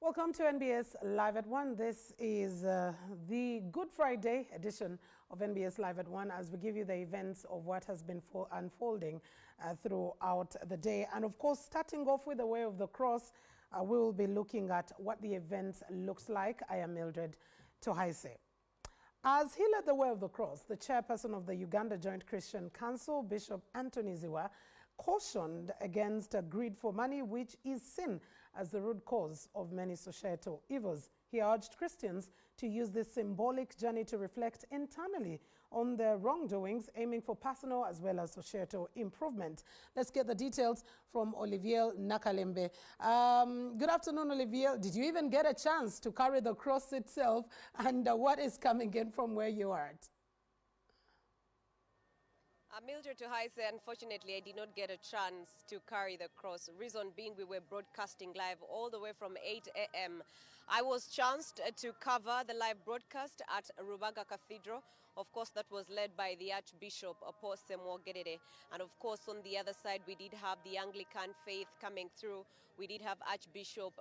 Welcome to NBS Live at 1. This is the Good Friday edition of NBS Live at 1 as we give you the events of what has been unfolding throughout the day. And of course, starting off with the Way of the Cross, we will be looking at what the event looks like. I am Mildred Tohaise. As he led the Way of the Cross, the chairperson of the Uganda Joint Christian Council, Bishop Anthony Ziwa, cautioned against greed for money, which is seen as the root cause of many societal evils. He urged Christians to use this symbolic journey to reflect internally on their wrongdoings, aiming for personal as well as societal improvement. Let's get the details from Olivier Nakalembe. Good afternoon, Olivier. Did you even get a chance to carry the cross itself? And what is coming in from where you are at? Mildred Tohaise, unfortunately, I did not get a chance to carry the cross. Reason being, we were broadcasting live all the way from 8 a.m. I was chanced to cover the live broadcast at Rubaga Cathedral. Of course, that was led by the Archbishop Apostle Gerere. And of course, on the other side, we did have the Anglican faith coming through. We did have Archbishop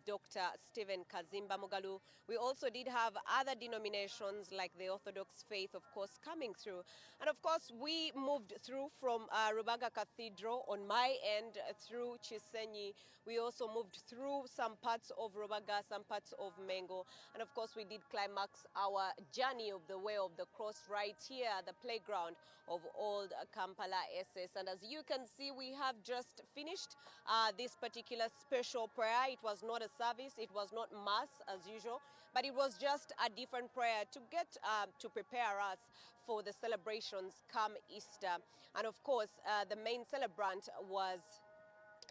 Dr. Stephen Kazimba Mugalu. We also did have other denominations like the Orthodox faith, of course, coming through. And of course, we moved through from Rubaga Cathedral on my end through Chisenyi. We also moved through some parts of Rubaga, some parts of Mengo. And of course, we did climax our journey of the Way of the Cross right here at the playground of Old Kampala SS. And as you can see, we have just finished this particular special prayer. It was not a service, it was not mass as usual, but it was just a different prayer to get to prepare us for the celebrations come Easter. And of course, the main celebrant was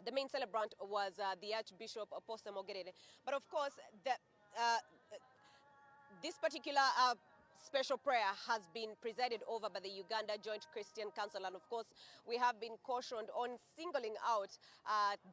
the Archbishop Apostle Mogerere. But of course, this particular special prayer has been presided over by the Uganda Joint Christian Council, and of course we have been cautioned on singling out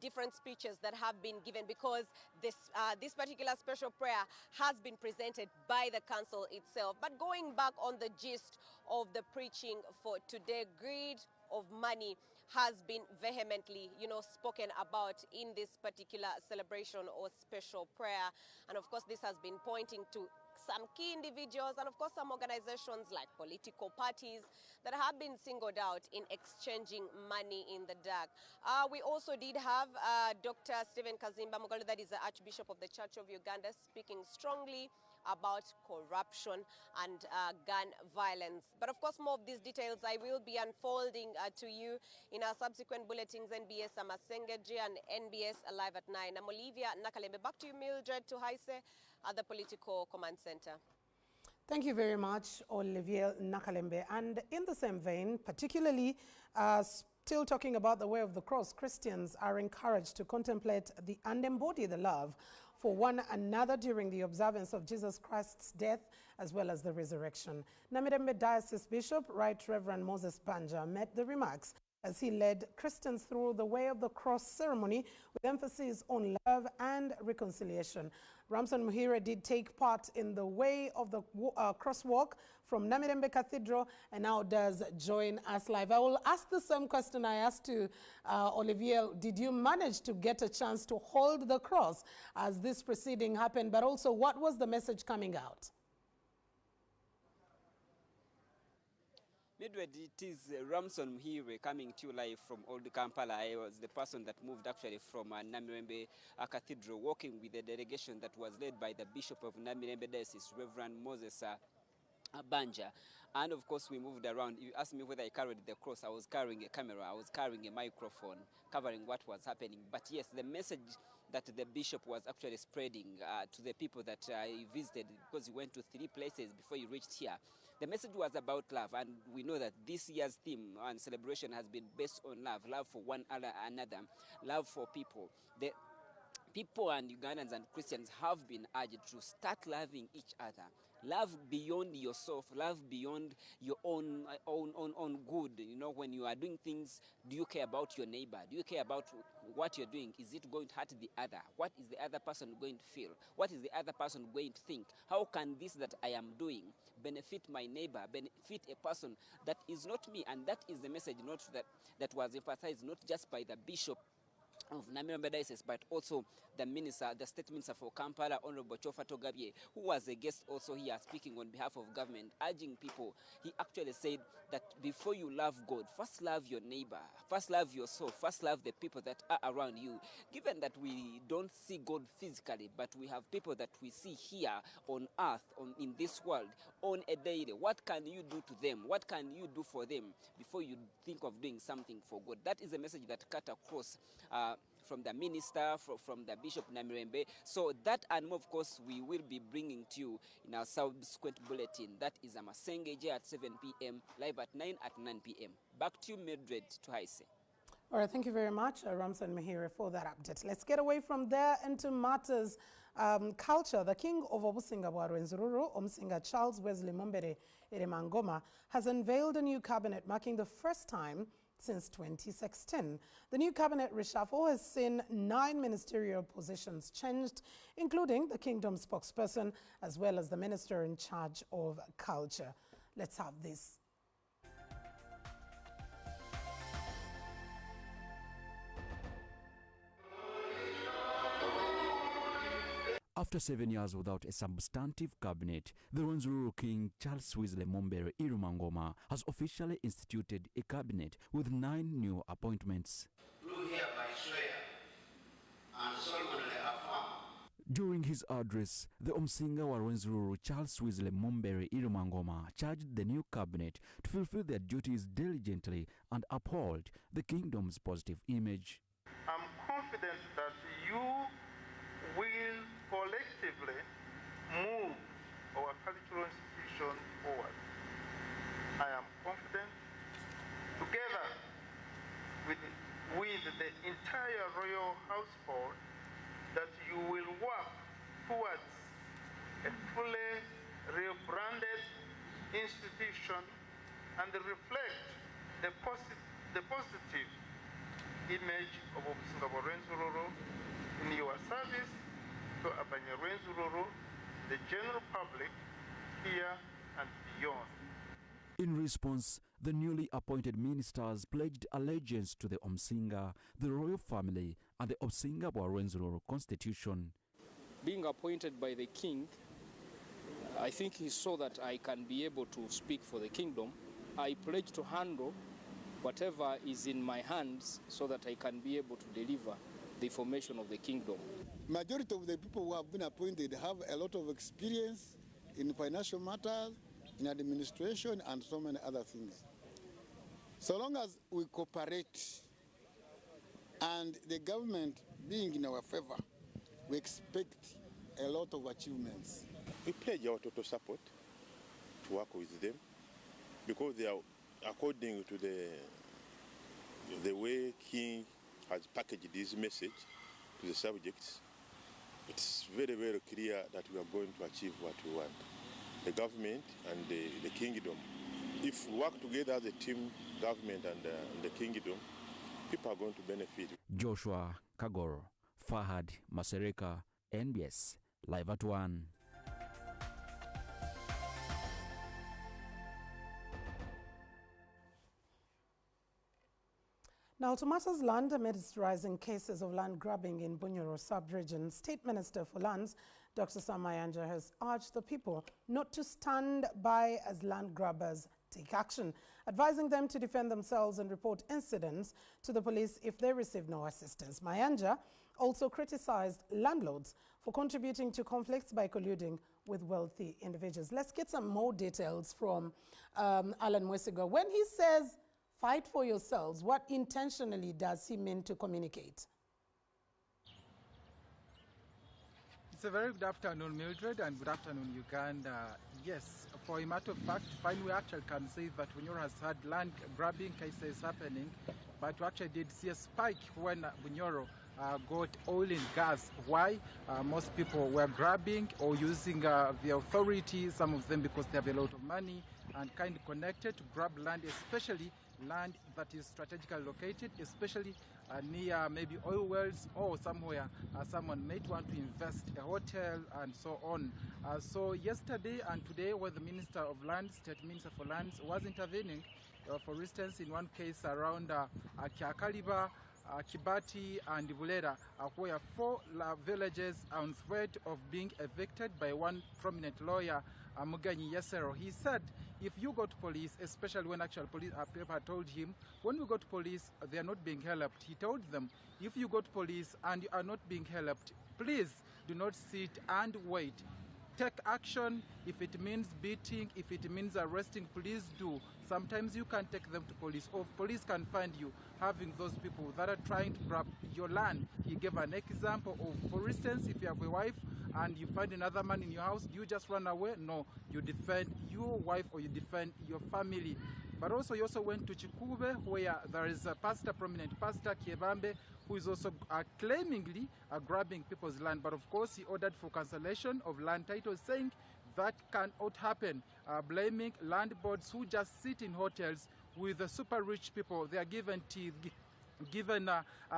different speeches that have been given, because this particular special prayer has been presented by the council itself. But going back on the gist of the preaching for today, greed of money has been vehemently, spoken about in this particular celebration or special prayer. And of course, this has been pointing to some key individuals and of course some organizations like political parties that have been singled out in exchanging money in the dark. We also did have Dr. Stephen Kazimba Mugalu, that is the Archbishop of the Church of Uganda, speaking strongly about corruption and gun violence. But of course, more of these details I will be unfolding to you in our subsequent bulletins, NBS Amasengeji and NBS Live at 9. I'm Olivia Nakalembe. Back to you, Mildred Tohaise, at the Political Command Center. Thank you very much, Olivier Nakalembe. And in the same vein, particularly still talking about the Way of the Cross, Christians are encouraged to contemplate and embody the love for one another during the observance of Jesus Christ's death as well as the resurrection. Namirembe Diocese Bishop, Right Reverend Moses Banja, met the remarks as he led Christians through the Way of the Cross ceremony with emphasis on love and reconciliation. Ramson Muhire did take part in the Way of the Crosswalk from Namirembe Cathedral and now does join us live. I will ask the same question I asked to Olivier. Did you manage to get a chance to hold the cross as this proceeding happened? But also, what was the message coming out? Midway, it is Ramson Muhire coming to you live from Old Kampala. I was the person that moved actually from Namirembe Cathedral, working with the delegation that was led by the Bishop of Namirembe Diocese, Reverend Moses Banja. And of course, we moved around. You asked me whether I carried the cross. I was carrying a camera, I was carrying a microphone, covering what was happening. But yes, the message that the bishop was actually spreading to the people that he visited, because he went to 3 places before he reached here. The message was about love, and we know that this year's theme and celebration has been based on love, love for one another, love for people. The people and Ugandans and Christians have been urged to start loving each other. Love beyond yourself, love beyond your own good. When you are doing things, do you care about your neighbor? Do you care about what you're doing? Is it going to hurt the other? What is the other person going to feel? What is the other person going to think? How can this that I am doing benefit my neighbor, benefit a person that is not me? And that is the message that was emphasized not just by the bishop of Namirembe Diocese, but also the minister, the state minister for Kampala, Honorable Chofa Togabye, who was a guest also here speaking on behalf of government, urging people. He actually said that before you love God, first love your neighbor, first love yourself, first love the people that are around you. Given that we don't see God physically, but we have people that we see here on earth, in this world, on a daily, what can you do to them? What can you do for them before you think of doing something for God? That is a message that cut across from the minister, from the Bishop Namirembe. So that and more, of course, we will be bringing to you in our subsequent bulletin. That is Amasengeje at 7 p.m., live at 9 p.m. Back to you, Mildred, to Haise. All right, thank you very much, Ramson Mahire, for that update. Let's get away from there into matters culture. The king of Obusinga Bwarwenzururu, Omsinga Charles Wesley Mumbere Iremangoma, has unveiled a new cabinet, marking the first time since 2016. The new cabinet reshuffle has seen 9 ministerial positions changed, including the kingdom spokesperson, as well as the minister in charge of culture. Let's have this. After 7 years without a substantive cabinet, the Rwenzururu King Charles Wesley Mumbere Iremangoma has officially instituted a cabinet with 9 new appointments. During his address, the Omsinga wa Rwenzururu Charles Wesley Mumbere Iremangoma charged the new cabinet to fulfill their duties diligently and uphold the kingdom's positive image. I'm confident that you will collectively move our cultural institution forward. I am confident, together with the entire royal household, that you will work towards a fully rebranded institution and reflect the positive image of Obusinga Rwenzururu in your service to Abanya Rwenzururu, the general public, here and beyond. In response, the newly appointed ministers pledged allegiance to the Omsinga, the royal family, and the Omsinga Rwenzururu constitution. Being appointed by the king, I think he saw that I can be able to speak for the kingdom. I pledge to handle whatever is in my hands so that I can be able to deliver the formation of the kingdom. Majority of the people who have been appointed have a lot of experience in financial matters, in administration, and so many other things. So long as we cooperate and the government being in our favor, we expect a lot of achievements. We pledge our total support to work with them because they are according to the way King has packaged this message to the subjects. It's very, very clear that we are going to achieve what we want. The government and the kingdom. If we work together as a team, government and the kingdom, people are going to benefit. Joshua Kagoro, Fahad Masereka, NBS, live at 1. Now, to matters land amidst rising cases of land grabbing in Bunyoro sub-region, State Minister for Lands, Dr. Sam Mayanja, has urged the people not to stand by as land grabbers take action, advising them to defend themselves and report incidents to the police if they receive no assistance. Mayanja also criticized landlords for contributing to conflicts by colluding with wealthy individuals. Let's get some more details from Alan Mwesiga. When he says fight for yourselves, what intentionally does he mean to communicate? It's a very good afternoon, Mildred, and good afternoon, Uganda. Yes, for a matter of fact, we actually can say that Bunyoro has had land grabbing cases happening, but we actually did see a spike when Bunyoro got oil and gas. Why? Most people were grabbing or using the authority, some of them because they have a lot of money and kind of connected to grab land, especially land that is strategically located, especially near maybe oil wells or somewhere someone might want to invest, a hotel and so on. So yesterday and today, where the Minister of Lands, State Minister for Lands, was intervening, for instance, in one case around Kyakaliba, Kibati and Bulera, where 4 villages are on threat of being evicted by one prominent lawyer, Muganyi Yesero. He said, if you go to police, especially when actual police people told him, when we go to police, they are not being helped. He told them, if you go to police and you are not being helped, please do not sit and wait. Take action. If it means beating, if it means arresting, please do. Sometimes you can take them to police, or police can find you having those people that are trying to grab your land. He gave an example of, for instance, if you have a wife and you find another man in your house, do you just run away? No, you defend your wife or you defend your family. But also, he also went to Chikube, where there is a pastor, prominent pastor, Kiebambe, who is also claimingly grabbing people's land. But of course, he ordered for cancellation of land titles, saying that cannot happen, blaming landlords who just sit in hotels with the super rich people. They are given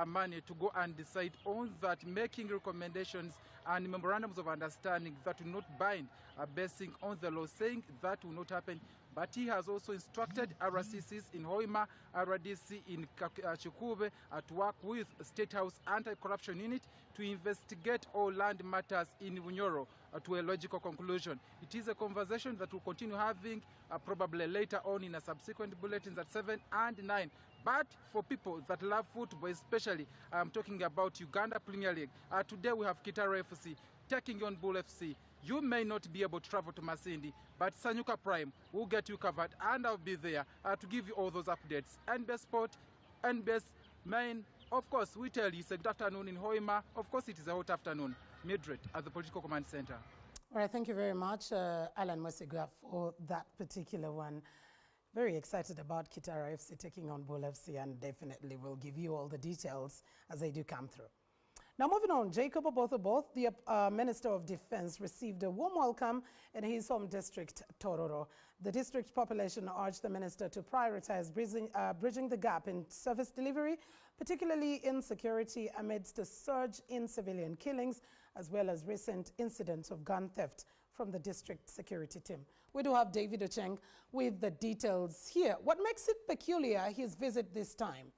money to go and decide on that, making recommendations and memorandums of understanding that will not bind, basing on the law, saying that will not happen. But he has also instructed RCCs in Hoima, RDC in Chikube to work with State House Anti-Corruption Unit to investigate all land matters in Bunyoro to a logical conclusion. It is a conversation that we'll continue having probably later on in a subsequent bulletins at 7 and 9. But for people that love football, especially, I'm talking about Uganda Premier League. Today we have Kitara FC taking on Bull FC. You may not be able to travel to Masindi, but Sanyuka Prime will get you covered, and I'll be there to give you all those updates. NBS Sport, NBS Main. Of course, we tell you it's a good afternoon in Hoima. Of course, it is a hot afternoon. Mildred at the Political Command Center. All right, thank you very much, Alan Mwesiga, for that particular one. Very excited about Kitara FC taking on Bull FC, and definitely will give you all the details as they do come through. Now moving on, Jacob Oboth, the Minister of Defense, received a warm welcome in his home district, Tororo. The district population urged the minister to prioritize bridging the gap in service delivery, particularly in security amidst a surge in civilian killings, as well as recent incidents of gun theft from the district security team. We do have David Ocheng with the details here. What makes it peculiar, his visit this time?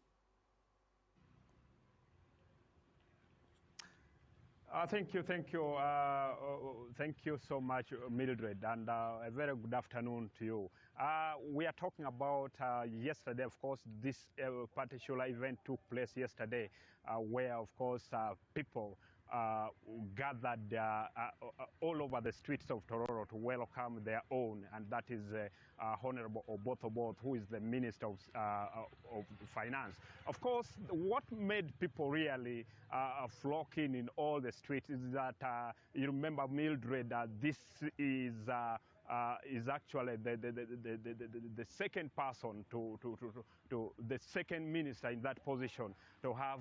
Thank you so much, Mildred, and a very good afternoon to you. We are talking about yesterday, of course. This particular event took place yesterday, where, of course, people gathered all over the streets of Tororo to welcome their own, and that is Honorable Oboth, who is the Minister of Finance. Of course, what made people really flocking in all the streets is that, you remember, Mildred, this is actually the second person to the second minister in that position to have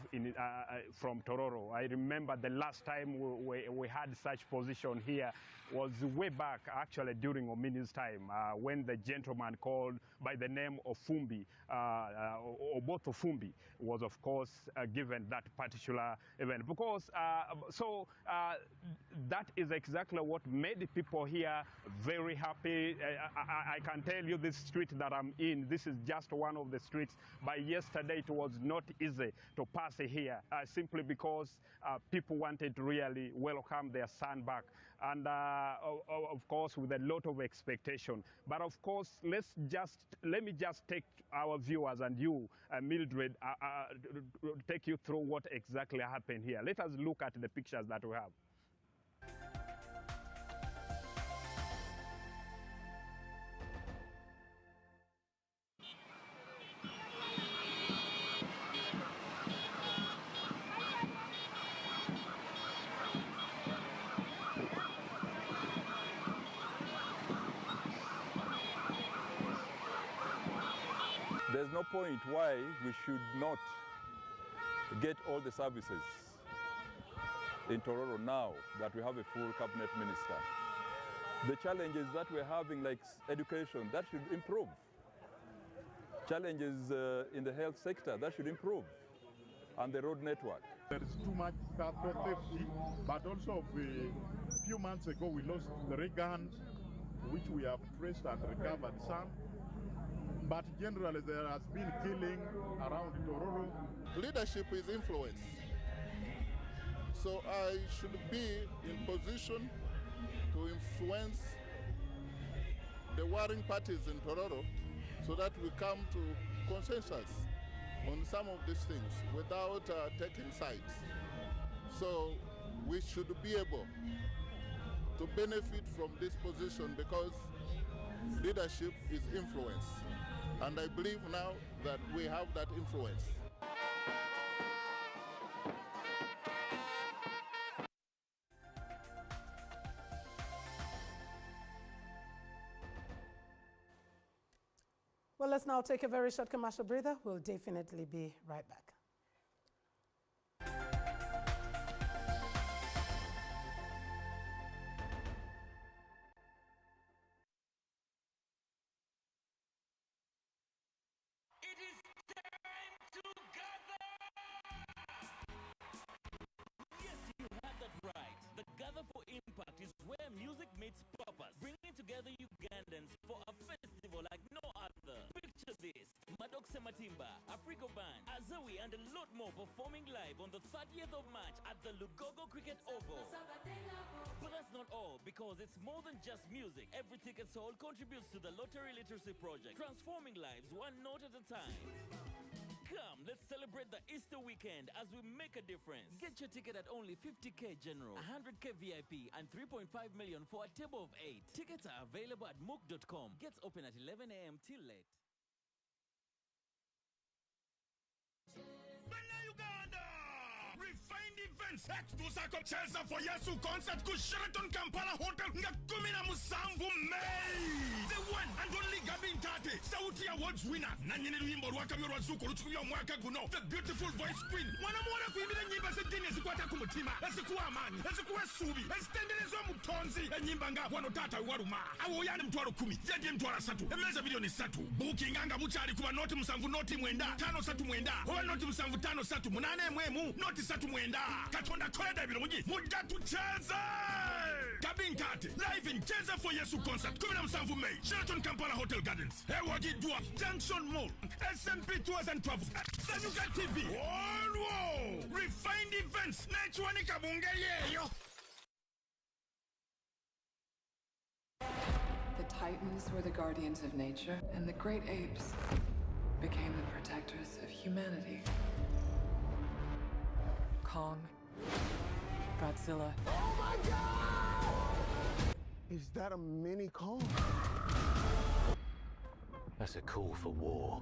from Tororo. I remember the last time we had such position here was way back, actually during Omini's time, when the gentleman called by the name of Fumbi, Oboth Fumbi, was of course given that particular event. Because that is exactly what made people here very happy. I can tell you this street that I'm in, this is just one of the streets. By yesterday, it was not easy to pass here, simply because people wanted to really welcome their son back. And of course, with a lot of expectation. But of course, let me just take our viewers and you, Mildred, take you through what exactly happened here. Let us look at the pictures that we have. There's no point why we should not get all the services in Tororo now that we have a full cabinet minister. The challenges that we're having, like education, that should improve. Challenges in the health sector, that should improve. And the road network. There is too much cargo theft, but also a few months ago we lost 3 guns, which we have traced and recovered some. But generally there has been killing around Tororo. Leadership is influence. So I should be in position to influence the warring parties in Tororo so that we come to consensus on some of these things without taking sides. So we should be able to benefit from this position because leadership is influence. And I believe now that we have that influence. Well, let's now take a very short commercial breather. We'll definitely be right back. Music meets purpose, bringing together Ugandans for a festival like no other. Picture this: Madokse Matimba, Africo Band, Azawi, and a lot more performing live on the 30th of March at the Lugogo Cricket Oval. But that's not all, because it's more than just music. Every ticket sold contributes to the Lottery Literacy Project, transforming lives one note at a time. Come, let's celebrate the Easter weekend as we make a difference. Get your ticket at only 50k General, 100k VIP, and 3.5 million for a table of 8. Tickets are available at mook.com. Gets open at 11 a.m. till late. Refined Events Expo Chelsea for Yesu concert ku Sheraton Kampala Hotel nga 17 May. The one and only Gabin Tate, Sauti Awards winner. Nanyene luyimbo lwakamyo lwazuko lutukumya omwaka guno. The beautiful voice queen. Mwana muwala kuyimbira ennyimba z'eddiini ezikwata ku mutima, ezikuwa amaanyi, ezikuwa essuubi, ezitendereza omutonzi. Ennyimba nga wano taata waluma. Awo oyana emitwalo 10, zeddi emitwalo 3, emmeeza milioni 3. Bookinga nga mukyali kuba noti 7 noti 9 539 oba noti 7 538 8 noti 39. Katonda koleda ebirungi mujja tucheze. Gabin Tate live in Cheza for Yesu concert 17 May, Sheraton Kampala Hotel Gardens, Ewagidwa Junction Mall, SMP Tours and Travels, Sanyuka TV. All Refined Events nechwani kabungeyeyo. The Titans were the guardians of nature, and the great apes became the protectors of humanity. Kong, Godzilla. Oh my God! Is that a mini Kong? That's a call for war.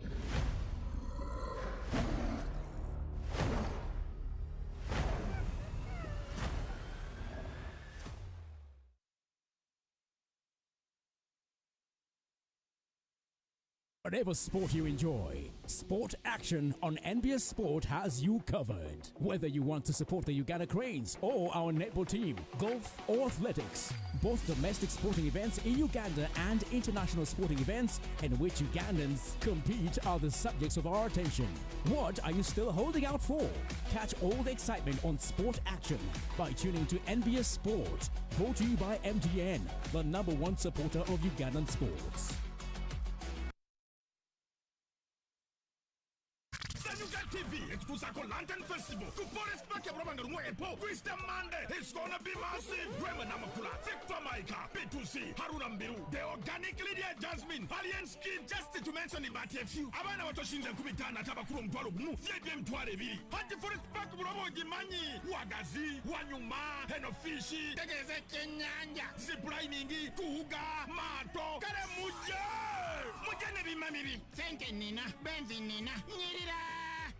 Whatever sport you enjoy, Sport Action on NBS Sport has you covered. Whether you want to support the Uganda Cranes or our netball team, golf or athletics, both domestic sporting events in Uganda and international sporting events in which Ugandans compete are the subjects of our attention. What are you still holding out for? Catch all the excitement on Sport Action by tuning to NBS Sport, brought to you by MTN, the #1 supporter of Ugandan sports. TV, Expo Lantern Festival. Kupores Pake Bromanga Mwepo. Christian Monday. It's gonna be massive. Bremen Namakula, Victor Maika, P2C, Haruna Mbiru, the organic Lydia Jasmine, Alien Skin, just to mention the a few. Abana Watoshinda Kumitana, Tabakurum Twaro, Yedem Tware, Hati Forest Park Bromo Gimani, Wagazi, Wanyuma, Henofishi, Tegeze Kenyanja, Ziplining, Kuga, Mato, Karamuja, Mujanebi Mamiri, Sente Nina, Benzinina, Nira.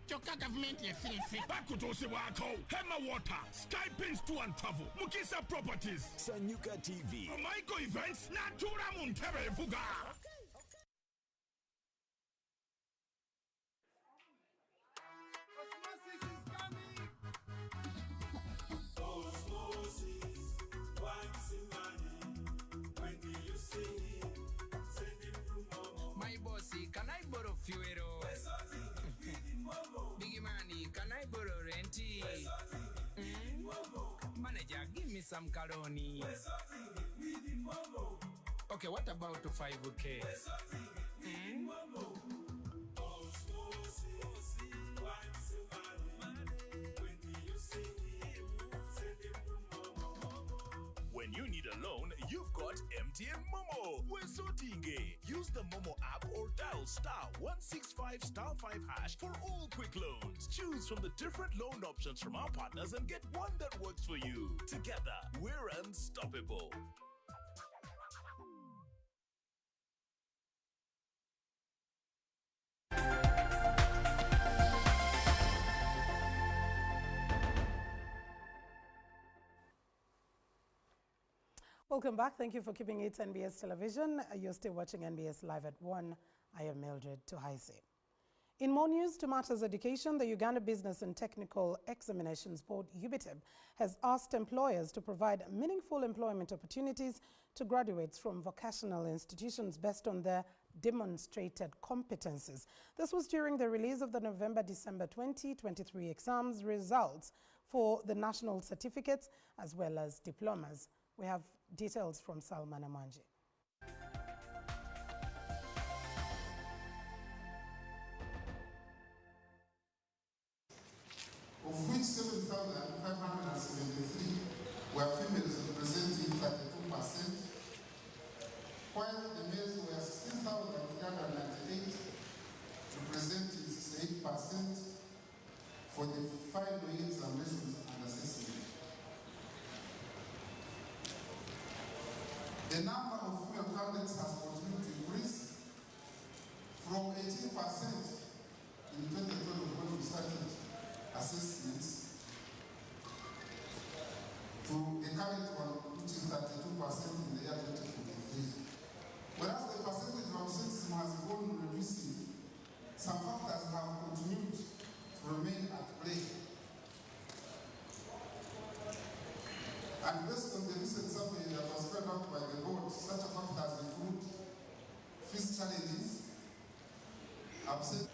Choka government yefirifi. Bakutose wako. Hema Water. Sky Pins Tour and Travel. Mukisa Properties. Sanyuka TV. Maiko Events. Natura Muntere Fuga. My bossy, can I borrow fuel? Biggie Manny, can I borrow renty? Manager, give me some caroni. Okay, what about 5K? alone, you've got MTN Momo. Wesotinge. Use the Momo app or dial *165*5# for all quick loans. Choose from the different loan options from our partners and get one that works for you. Together, we're unstoppable. Welcome back. Thank you for keeping it NBS Television. You're still watching NBS Live at 1. I am Mildred Tuhaise. In more news to matters education, the Uganda Business and Technical Examinations Board, UBITEB, has asked employers to provide meaningful employment opportunities to graduates from vocational institutions based on their demonstrated competencies. This was during the release of the November-December 2023 exams results for the national certificates as well as diplomas. We have details from Salman Amanji. Of which 7,573 were females, representing 32%, while the males were 16,398, representing 68% for the final examinations and assessment. The number of female candidates has continued to increase from 18% in 2012 when we started assessments to the current one, which is 32% in the year 2023. Whereas the percentage of absenteeism has gone reducing, some factors have continued to remain at play. And based on the recent survey that was carried out by the board, such a factors include fees challenges, absence.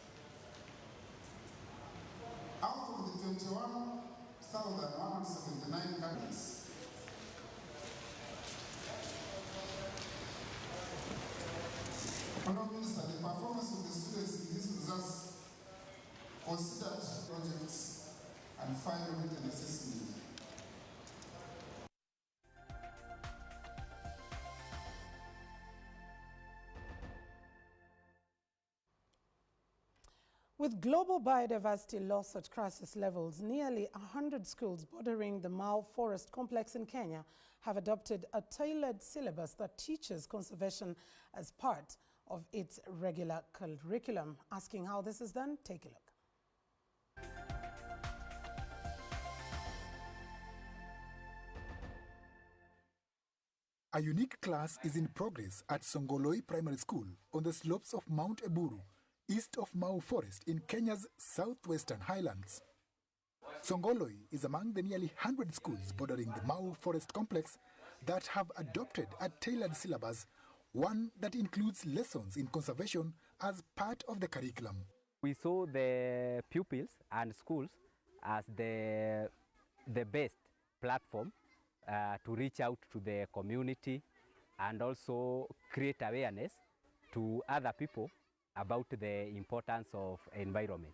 Out of the 21,179 candidates, Honourable Minister, the performance of the students in these results considered projects and final written assessment. With global biodiversity loss at crisis levels, nearly 100 schools bordering the Mau Forest Complex in Kenya have adopted a tailored syllabus that teaches conservation as part of its regular curriculum. Asking how this is done, take a look. A unique class is in progress at Songoloi Primary School on the slopes of Mount Eburu, east of Mau Forest in Kenya's southwestern highlands. Songoloi is among the nearly 100 schools bordering the Mau Forest Complex that have adopted a tailored syllabus, one that includes lessons in conservation as part of the curriculum. We saw the pupils and schools as the best platform to reach out to the community and also create awareness to other people about the importance of environment.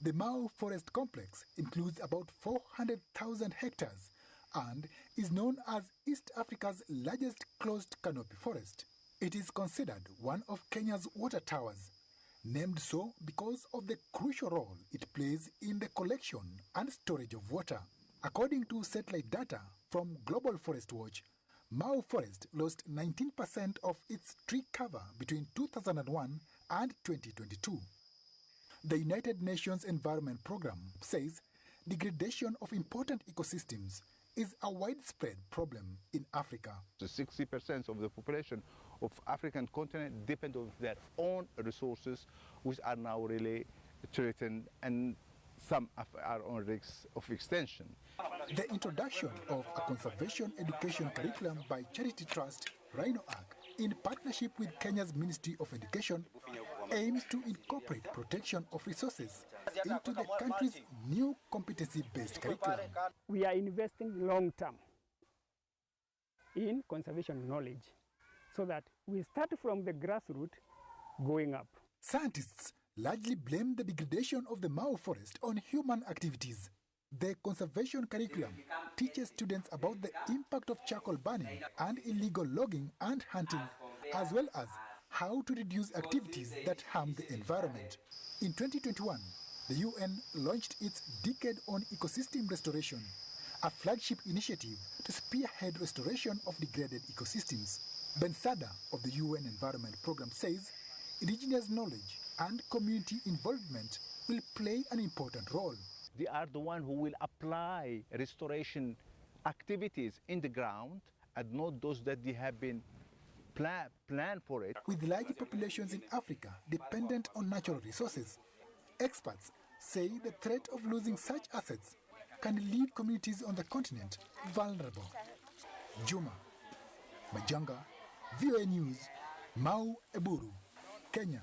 The Mau Forest Complex includes about 400,000 hectares and is known as East Africa's largest closed canopy forest. It is considered one of Kenya's water towers, named so because of the crucial role it plays in the collection and storage of water. According to satellite data from Global Forest Watch, Mau Forest lost 19% of its tree cover between 2001 and 2022. The United Nations Environment Programme says degradation of important ecosystems is a widespread problem in Africa. 60% of the population of African continent depend on their own resources, which are now really threatened, and some are on risk of extinction. The introduction of a conservation education curriculum by charity trust Rhino Arc in partnership with Kenya's Ministry of Education aims to incorporate protection of resources into the country's new competency-based curriculum. We are investing long-term in conservation knowledge so that we start from the grassroots going up. Scientists largely blame the degradation of the Mau forest on human activities. The conservation curriculum teaches students about the impact of charcoal burning and illegal logging and hunting, as well as how to reduce activities that harm the environment. In 2021, the UN launched its Decade on Ecosystem Restoration, a flagship initiative to spearhead restoration of degraded ecosystems. Ben Sada of the UN Environment Programme says indigenous knowledge and community involvement will play an important role. They are the one who will apply restoration activities in the ground and not those that they have been planned for it. With large populations in Africa dependent on natural resources, experts say the threat of losing such assets can leave communities on the continent vulnerable. Juma Majanga, VOA News, Mau Eburu, Kenya.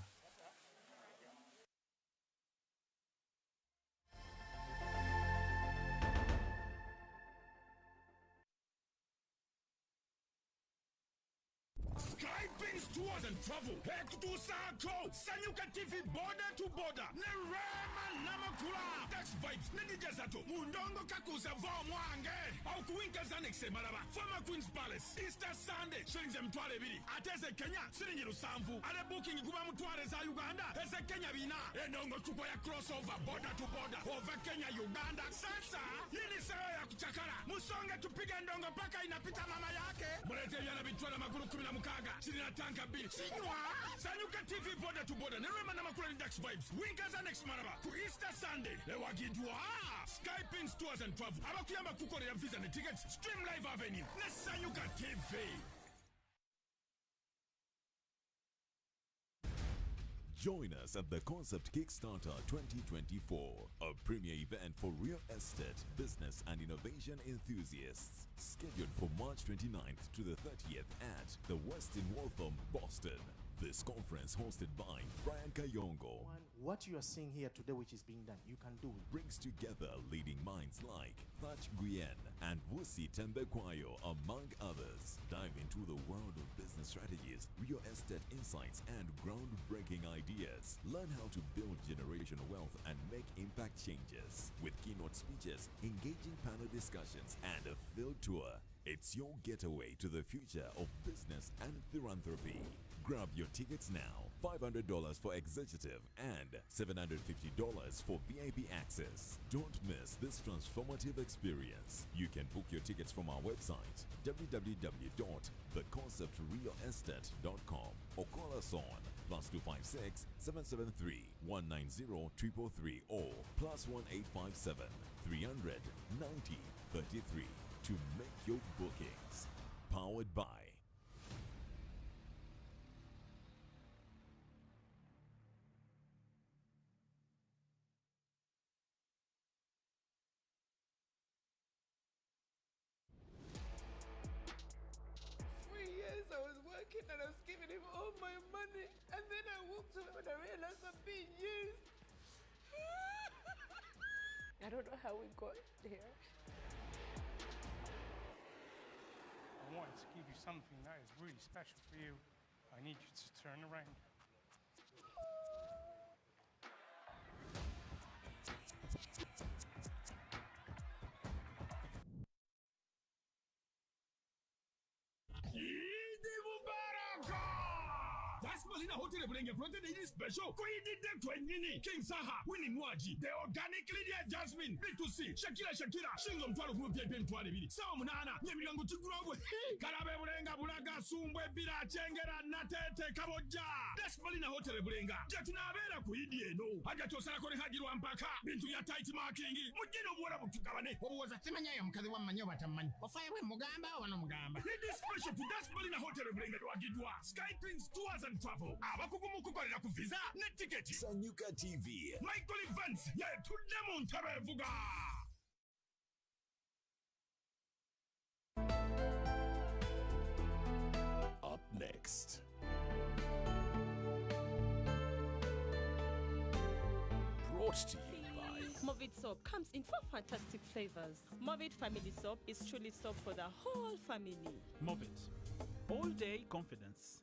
Skypings Tours and Travel. Head to Sako. Sanyuka TV border to border. Nerema Namakula. Tax vibes. Nedija Zato. Mundongo Kakusa Vomwange. Au Kuinka Zanexe Maraba. Former Queen's Palace. Easter Sunday. Shillings and Twale Bidi. Atese Kenya. Siringiru Samfu. Ale booking Gubamu Twale za Uganda. Ese Kenya Bina. Enongo Chukwaya crossover border to border. Over Kenya, Uganda. Sasa. Hili sayo ya kuchakara. Musonga tupiga ndongo paka inapita mama yake. Mulete yana bitwana maguru kumina mukaga. Sirina tanka bi. Sinywa. Sanyuka TV border to border. Nerema na makula ni Dax Vibes. Winkers and X Maraba. Ku Easter Sunday. Lewa gidwa. Skyping Tours and Travel. Abakuyamba kukore ya visa and tickets. Stream Live Avenue. Na Sanyuka TV. Join us at the Concept Kickstarter 2024, a premier event for real estate, business and innovation enthusiasts. Scheduled for March 29th to the 30th at the Westin Waltham, Boston. This conference, hosted by Brian Kayongo, What you are seeing here today, which is being done, you can do it. brings together leading minds like Thach Guyen and Vusi Tembekwayo, among others. Dive into the world of business strategies, real estate insights, and groundbreaking ideas. Learn how to build generational wealth and make impact changes. With keynote speeches, engaging panel discussions, and a field tour. It's your getaway to the future of business and philanthropy. Grab your tickets now. $500 for executive and $750 for VIP access. Don't miss this transformative experience. You can book your tickets from our website www.theconceptrealestate.com or call us on +256 773 190 333 or +1857 300 9033 to make your bookings. Powered by I was working and I was giving him all my money, and then I walked away when I realized I'm being used. I don't know how we got here. I wanted to give you something that is really special for you. I need you to turn around. Malina Hotel Bring a protein special. Queen Kwenini, King Saha, Winnie Mwaji, the organic Lydia Jasmine, B2C, Shakira, Shingom Twalo Pimpin Twali, Samunana, Nemilango to grow, Karabe Brenga, Buraga, Sumwe, Bira, Chengera, Nate, Kaboja. That's Malina Hotel Bringa. Jatina Vera Quidi, no. I got to Sakon Hagiru and Paka, into your tight marking. Mugino, what about Tukabane? Who was a Timanayam Kadiwan Manyoataman? Or Fire Mugamba or Mugamba? It is special to that's Malina Hotel Bringa to Agidwa, Skyping Tours and Travel. Abakukumukukorera ku visa ne ticket. Sanyuka TV. Michael Events yatudde mu ntebe evuga. Up next. Brought to you by Movit soap comes in 4 fantastic flavors. Movit family soap is truly soap for the whole family. Movit. All day confidence.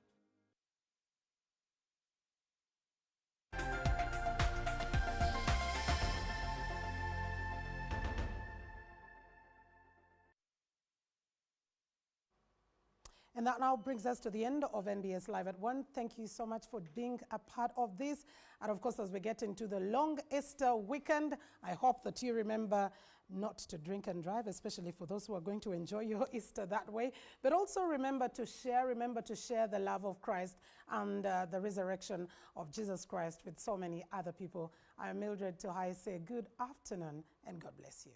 And that now brings us to the end of NBS Live at 1. Thank you so much for being a part of this. And of course, as we get into the long Easter weekend, I hope that you remember not to drink and drive, especially for those who are going to enjoy your Easter that way. But also remember to share the love of Christ and the resurrection of Jesus Christ with so many other people. I'm Mildred Tohai. Say good afternoon and God bless you.